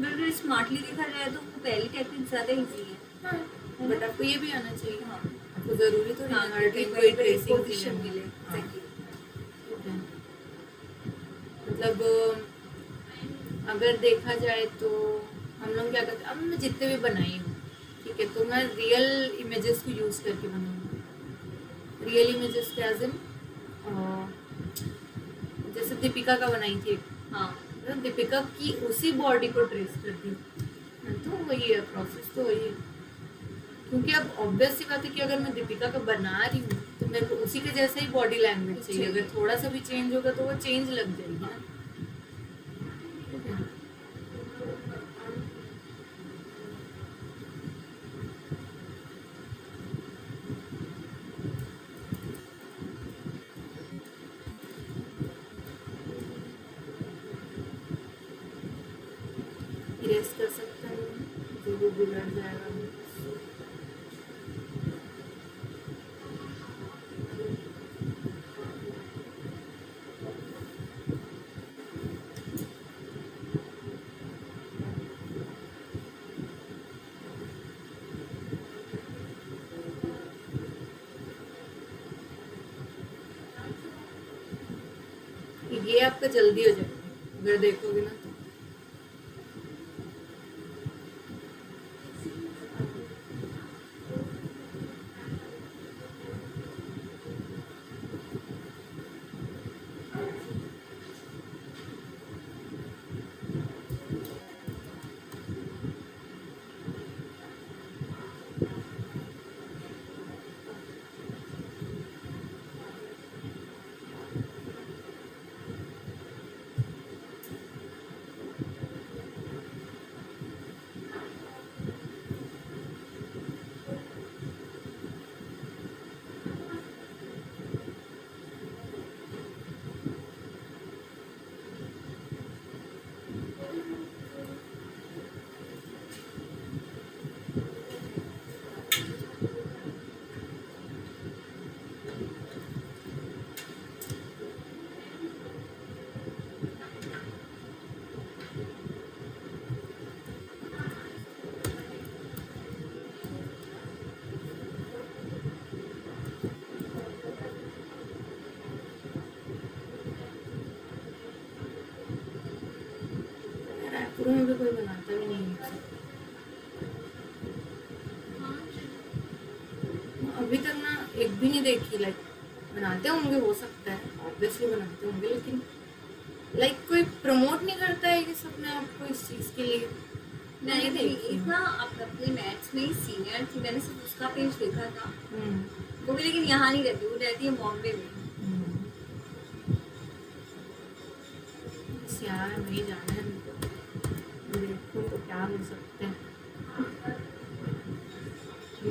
बिल्कुल स्मार्टली देखा जाए तो वो पहली टेक्निक ज़्यादा इजी है। हाँ, बट आपको ये भी आना चाहिए, हाँ, आपको जरूरी तो हाँ, नहीं हर टाइम कोई कोई पोजीशन ट्रेसिंग मिले। हाँ, Exactly. ठीक है। मतलब अगर देखा जाए तो हम लोग क्या करते हैं, अब मैं जितने भी बनाई हूँ, ठीक है, तो मैं रियल इमेजेस को यूज़ करके बनाऊँगी। रियल इमेजेस के एज इन जैसे दीपिका का बनाई थी एक, हाँ, तो दीपिका की उसी बॉडी को ट्रेस कर दी, तो वही है, प्रोसेस तो वही है। क्योंकि अब ऑब्वियस सी बात है कि अगर मैं दीपिका का बना रही हूँ तो मेरे को उसी के जैसा ही बॉडी लैंग्वेज चाहिए। अगर थोड़ा सा भी चेंज होगा तो वो चेंज लग जाएगी ना। ठीक है। इरेज कर सकते हैं जो वो बिगड़ जाएगा। ये आपका जल्दी हो जाएगा अगर देखोगे ना तो। रायपुर में भी कोई बनाता भी नहीं है। अभी तक ना एक भी नहीं देखी। लाइक बनाते होंगे, हो सकता है, ऑब्वियसली बनाते होंगे, लेकिन लाइक कोई प्रमोट नहीं करता है कि अपने आप को इस चीज के लिए। मैंने भी देखी एक ना अपने मैथ्स में सीनियर थी, मैंने सिर्फ उसका पेज देखा था। हम्म, वो भी लेकिन यहाँ नहीं रहती, वो रहती है बॉम्बे में। बस यार वही जाना है मेरे को। देखो तो क्या हो सकते हैं।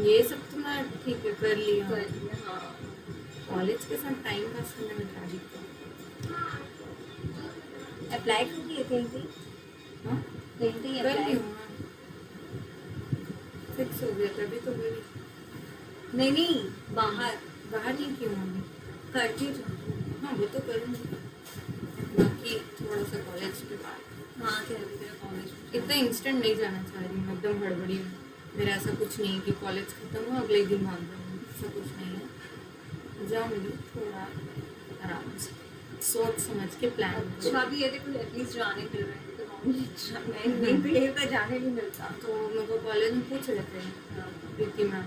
ये सब तो मैं ठीक है कर लिया। हाँ, कॉलेज के साथ टाइम पास करने में क्या दिक्कत। अप्लाई कर दिए कहीं कहीं हाँ कहीं कहीं कर अप्लाई? ली हूँ। फिक्स हो गया तभी तो मेरी। नहीं नहीं, बाहर बाहर नहीं की हूँ अभी। करती तो। हाँ वो तो करूँगी, बाकी थोड़ा सा कॉलेज के बाद। हाँ, कह रही थी कॉलेज। इतना इंस्टेंट नहीं जाना चाह रही हूँ, एकदम हड़बड़ी में। मेरा ऐसा कुछ नहीं है कि कॉलेज खत्म हुआ अगले ही दिन भाग जाऊँगी, ऐसा कुछ नहीं है। जाऊँगी थोड़ा आराम से, सोच समझ के प्लान। अच्छा भी है, देखो एटलीस्ट जाने मिल रहे हैं, तो मेन प्लेयर का जाने नहीं मिलता। तो मेरे को कॉलेज में पूछ रहे थे प्रीति मैम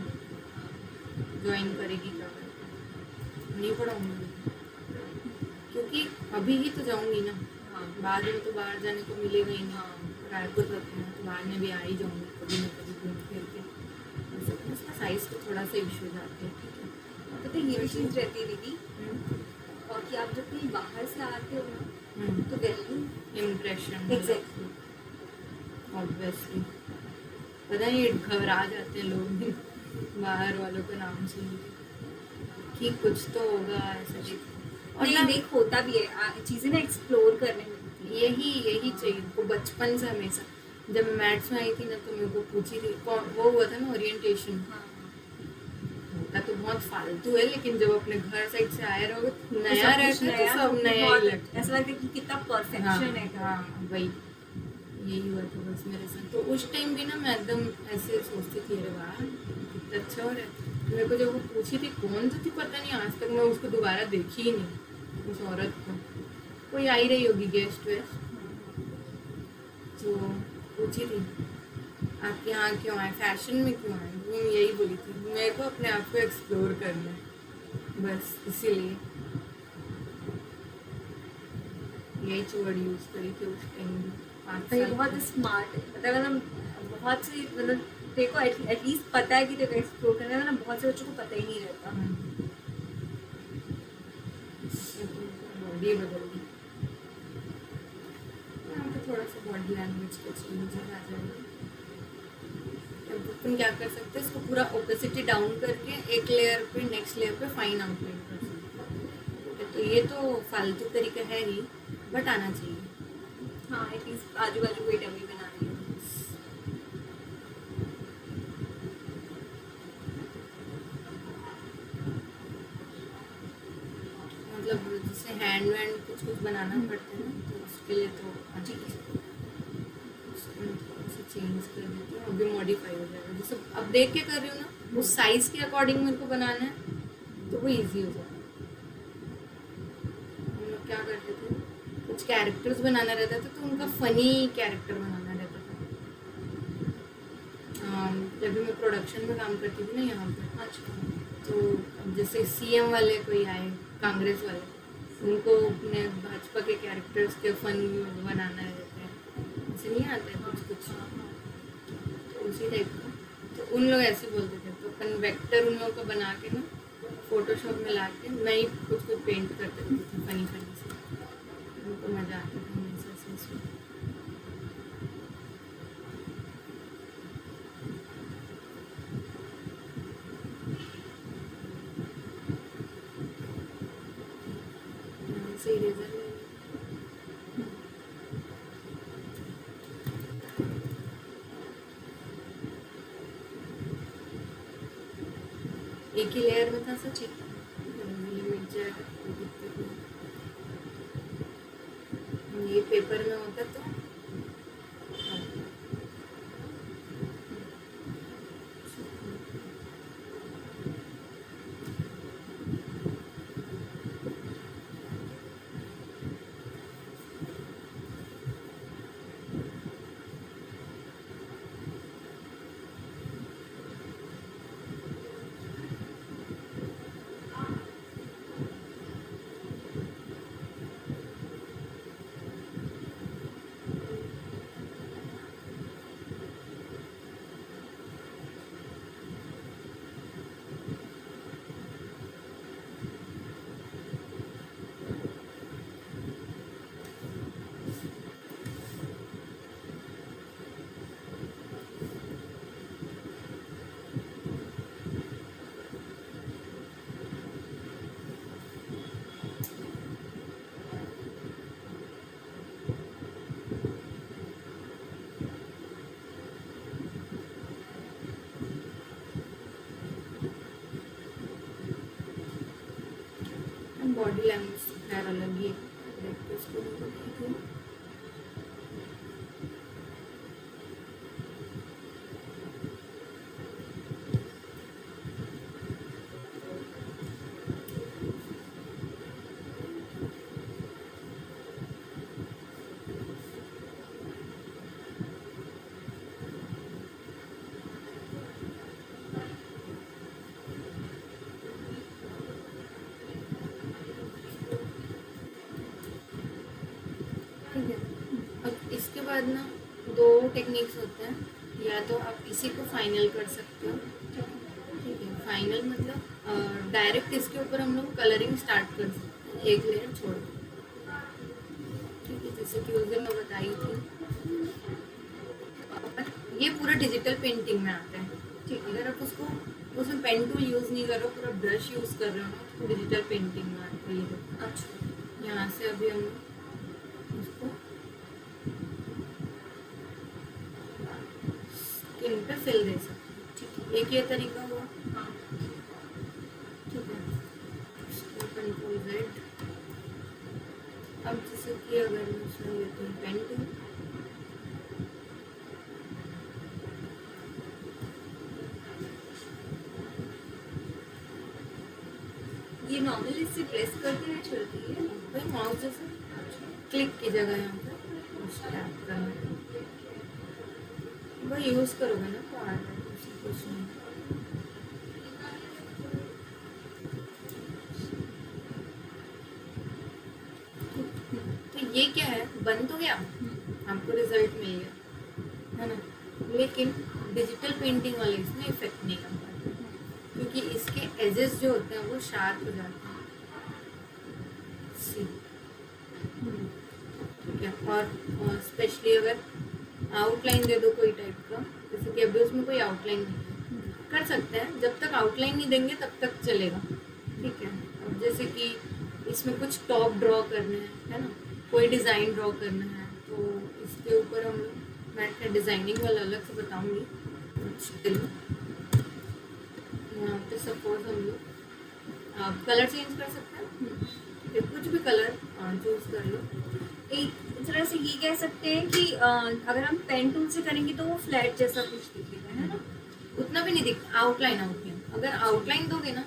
ज्वाइन करेगी क्या करके। नहीं पढ़ाऊँगी क्योंकि अभी ही तो जाऊँगी ना, हाँ बाद में तो बाहर जाने को मिलेगा ही नहीं। हाँ, रायपुर रहते हैं तो बाद में भी आ ही जाऊँगी कभी ना कभी घूम फिर के। उसका साइज़ को थोड़ा सा इशू जाते हैं। ठीक है। पता है ये भी चीज़ रहती है दीदी, हम्म, और कि आप जब कहीं बाहर से आते हो ना, तो वैल्यू इम्प्रेशन Exactly. ऑब्वियसली। पता नहीं घबरा जाते हैं लोग बाहर वालों का नाम सुन के कि कुछ तो होगा ऐसा चीज। और नहीं ना देख, होता भी है, चीज़ें ना एक्सप्लोर करने मिलती हैं। यही चाहिए को बचपन से हमेशा। जब मैं मैथ्स में आई थी ना तो मेरे को पूछी थी वो हुआ था ना ओरिएंटेशन। हाँ, होता तो बहुत फालतू है, लेकिन जब अपने घर साइड से आए रहोगे तो तो नया सब कुछ रहता है तो सब नया बहुत ही लगता है। ऐसा लगता है कि कितना परफेक्शन है। हाँ वही यही हुआ था बस मेरे साथ। तो उस टाइम भी ना मैं एकदम ऐसे सोचती थी अरे वाह कितना अच्छा हो रहा है। मेरे को जब वो पूछी थी कौन तो थी पता नहीं, आज तक मैं उसको दोबारा देखी ही नहीं उस औरत को। कोई आई रही होगी गेस्ट वेस्ट, तो पूछी थी आप यहाँ क्यों आए, फैशन में क्यों आए। वो यही बोली थी मेरे को अपने आप को एक्सप्लोर करना है, बस इसीलिए यही वर्ड यूज़ करी थी उस टाइम। 5 तो ये साल बहुत स्मार्ट है, मतलब बहुत सी मतलब देखो एटलीस्ट पता है कि देखो एक्सप्लोर करना है ना, बहुत से बच्चों को पता ही नहीं रहता। बॉडी बदल गई, यहाँ पे थोड़ा सा बॉडी लैंग्वेज के चेंजेस आ जाएंगे। अब अपन क्या कर सकते हैं, इसको पूरा ओपेसिटी डाउन करके एक लेयर पे नेक्स्ट लेयर पे फाइन आउटलाइन कर सकते हैं। तो ये तो फालतू तरीका है ही, बट आना चाहिए। हाँ एटलीस्ट आजू बाजू कोई डमी बनानी है। मतलब जैसे हैंड वैंड कुछ कुछ बनाना पड़ता है ना, तो उसके लिए तो अच्छी चेंज कर देती हूँ, अभी मॉडिफाई हो जाएगा। जैसे अब देख के कर रही हूँ ना, उस साइज के अकॉर्डिंग मेरे को बनाना है, तो वो इजी हो जाएगा। हम लोग क्या करते थे, कुछ कैरेक्टर्स बनाना रहता था तो उनका फनी कैरेक्टर बनाना रहता था। जब भी मैं प्रोडक्शन में काम करती थी ना यहाँ पर, अच्छा तो अब जैसे सीएम वाले कोई आए, कांग्रेस वाले, उनको अपने भाजपा के कैरेक्टर्स के फन बनाना रहता है, ऐसे नहीं आता है कुछ कुछ, तो उसी टाइप का। तो उन लोग ऐसे बोलते थे, तो अपन वेक्टर उन लोगों को बना के ना फोटोशॉप में ला के मैं ही कुछ कुछ पेंट कर देती थी फनी फनी से, उनको मज़ा आता था हमेशा से इसमें। से इरेजर ले लिया। एक ही लेयर में था सच, मिट जाएगा, कोई दिक्कत नहीं। ये पेपर में होता तो बॉडी लैंग्वेज खैर अलग ही है, इसको ठीक है। ठीक है, अब इसके बाद ना दो टेक्निक्स होते हैं, या तो आप इसी को फाइनल कर सकते हो। ठीक है, फाइनल मतलब डायरेक्ट इसके ऊपर हम लोग कलरिंग स्टार्ट कर सकते हैं, एक लेयर छोड़ के। ठीक है, जैसे कि उस दिन मैं बताई थी, ये पूरा डिजिटल पेंटिंग में आता है। ठीक है, अगर आप उसको उसमें पेन टूल यूज़ नहीं कर रहे हो, पूरा ब्रश यूज़ कर रहे हो ना, तो डिजिटल पेंटिंग में आता है ये। अच्छा, यहाँ से अभी हम उसको स्किन पे फिल दे सकते हैं। ठीक है, एक ये तरीका हुआ। ठीक है, कंट्रोल Z। अब जैसे कि अगर मैं उसमें लेती हूँ पेन टूल, ये नॉर्मली इससे प्रेस करते हुए चलती है भाई माउस जैसे क्लिक की जगह यहाँ पे टैप करना है, वही यूज़ करोगे ना तो आ रहा है, कुछ नहीं। तो ये क्या है, बन तो गया, आपको रिजल्ट मिल गया है ना। लेकिन डिजिटल पेंटिंग वाले इसमें इफेक्ट नहीं कर पाते क्योंकि इसके एजेस जो होते हैं वो शार्प हो जाते हैं। सी ठीक है। और स्पेशली अगर आउटलाइन दे दो कोई टाइप का, जैसे कि अभी उसमें कोई आउटलाइन नहीं है, कर सकते हैं, जब तक आउटलाइन नहीं देंगे तब तक चलेगा। ठीक है। अब जैसे कि इसमें कुछ टॉप ड्रॉ करना है ना, कोई डिज़ाइन ड्रॉ करना है, तो इसके ऊपर हम लोग मैं डिज़ाइनिंग वाला अलग से बताऊंगी। यहाँ पे सपोज हम लोग कलर चेंज कर सकते हैं, या कुछ भी कलर चूज कर लो। एक तरह से ये कह सकते हैं कि अगर हम पेन टूल से करेंगे तो वो फ्लैट जैसा कुछ दिखेगा, है ना? उतना भी नहीं दिखता, आउटलाइन अगर आउटलाइन दोगे ना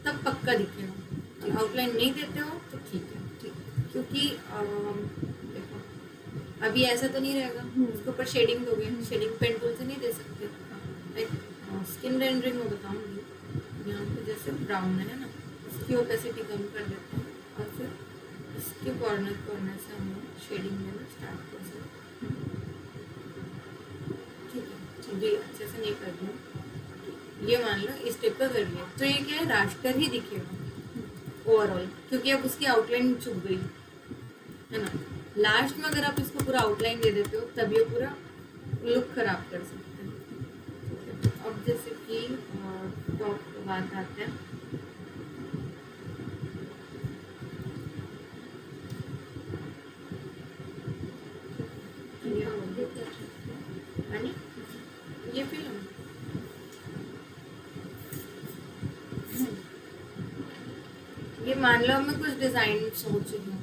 तब पक्का दिखेगा, आउटलाइन नहीं देते हो तो ठीक है। ठीक। क्योंकि देखो अभी ऐसा तो नहीं रहेगा, उसके ऊपर शेडिंग दोगे, शेडिंग पेन टूल से नहीं दे सकते। लाइक स्किन रेंडरिंग में बताऊंगी, यहाँ पे जैसे ब्राउन है ना, इसकी ओपेसिटी कम कर देते हैं और फिर इसके कॉर्नर से हम शेडिंग देना स्टार्ट कर सकते हैं। ठीक है, मुझे अच्छे से नहीं कर रही, ये मान लो इस टाइप का कर लिया, तो ये क्या है, रास्टर ही दिखेगा ओवरऑल, क्योंकि अब उसकी आउटलाइन छुप गई है ना। लास्ट में अगर आप इसको पूरा आउटलाइन दे देते हो तब ये पूरा लुक खराब कर सकते हैं। ठीक है। अब जैसे कि टॉप बात आते हैं, ये फिल्म ये मान लो मैं कुछ डिज़ाइन सोच रही हूँ,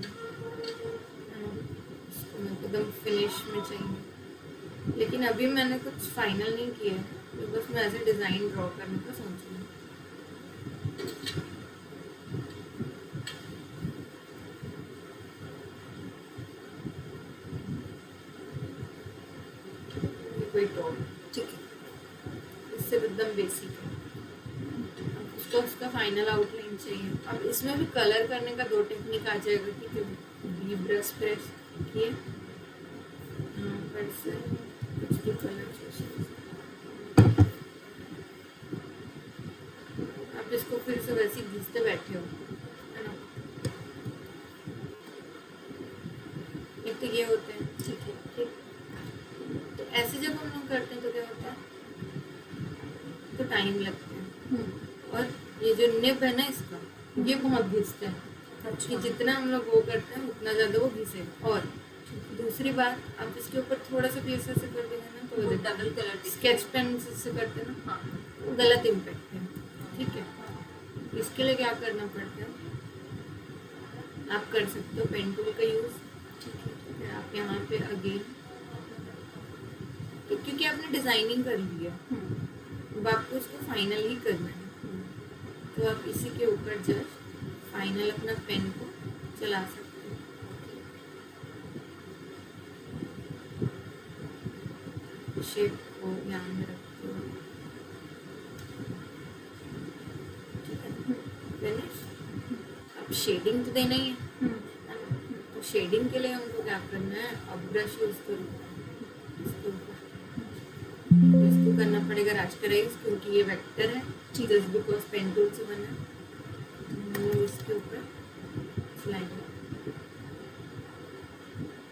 इसको मेरे को एकदम फिनिश में चाहिए, लेकिन अभी मैंने कुछ फाइनल नहीं किया है, तो बस मैं ऐसे डिज़ाइन ड्रॉ करने का सोच रही हूँ। ये कोई टॉप, ठीक है, इससे एकदम बेसिक है। अब उसको उसका फाइनल आउटलाइन चाहिए। अब इसमें भी कलर करने का दो टेक्निक आ जाएगा कि बी ब्रश प्रेस किए, पर से कुछ भी कलर चाहिए, आप इसको फिर से वैसे ही घिसते बैठे हो, है ना। एक तो ये होते हैं, ठीक है, ठीक। तो ऐसे जब हम लोग करते हैं तो क्या होता है, तो टाइम लगता है, और ये जो निब है ना इसका, ये बहुत घिसता है। कि जितना हम लोग वो करते हैं उतना ज़्यादा वो घिसे। और दूसरी बात, आप इसके ऊपर थोड़ा सा भी ऐसे कर देंगे ना तो डबल कलर स्केच पेन से करते हैं ना, वो गलत इम्पैक्ट है। ठीक है, इसके लिए क्या करना पड़ता है, आप कर सकते हो पेन टूल का यूज़। ठीक है, फिर आप यहाँ पे अगेन, तो क्योंकि आपने डिज़ाइनिंग कर ली है, अब आपको इसको फाइनल ही करना है, तो आप इसी के ऊपर जस्ट फाइनल अपना पेन को चला सकते हो। शेप को ध्यान में रखते हो। ठीक है, फिनिश। अब शेडिंग तो देना ही है, तो शेडिंग के लिए हमको क्या करना है, अब ब्रश यूज करो इसके ऊपर, तो इसको करना पड़ेगा रास्टराइज, क्योंकि ये वेक्टर है, जस्ट बिकॉज पेन टूल से बना है। इसके ऊपर लाइन,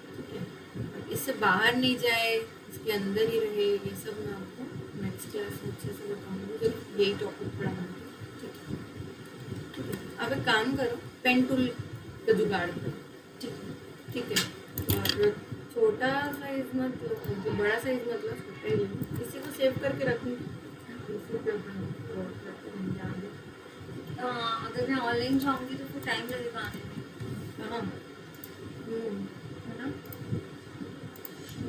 ठीक है, इससे बाहर नहीं जाए, इसके अंदर ही रहे, ये सब मैं आपको नेक्स्ट क्लास में अच्छे से बताऊंगी जब यही टॉपिक पढ़ाऊंगी। ठीक है, ठीक है। अब एक काम करो, पेन टूल का जुगाड़ करो। ठीक है, और छोटा साइज मतलब, जो बड़ा साइज मतलब छोटा ही लो, इसी को सेव करके रखूँगी, इसी पे अगर मैं ऑनलाइन जाऊंगी तो फिर टाइम लगेगा आने में, हाँ, है ना?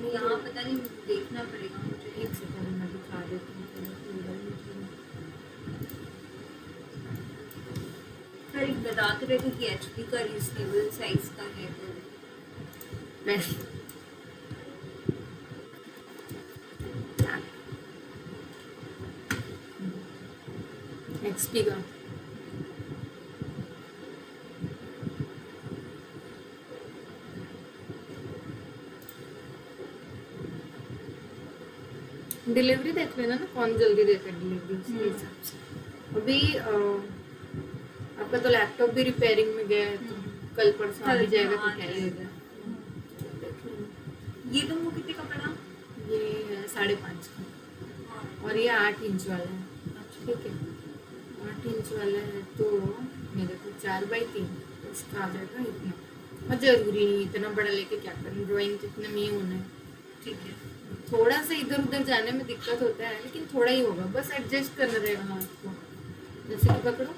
यहाँ पता नहीं, देखना पड़ेगा मुझे। एक सेकंड में दिखा देती हूँ। फिर एक बताते रहे कि HP का रीजनेबल साइज का है तो XP का डिलीवरी देख लेना ना, कौन जल्दी देता है डिलीवरी उसके हिसाब से। अभी आपका तो लैपटॉप भी रिपेयरिंग में गया है, तो कल परसों आ भी जाएगा तो क्या ही होगा। देख लेना। ये तुमको कितने का पड़ा? ये है 5.5 का और ये 8 इंच वाला है। ठीक है, 8 इंच वाला है तो मेरे को 4x3 इसका आ जाएगा इतना। और जरूरी नहीं इतना बड़ा लेके क्या करें, ड्राइंग तो इतने में ही होना है। ठीक है। थोड़ा सा इधर उधर जाने में दिक्कत होता है, लेकिन थोड़ा ही होगा, बस एडजस्ट करना रहेगा हाथ को। जैसे कि पकड़ो,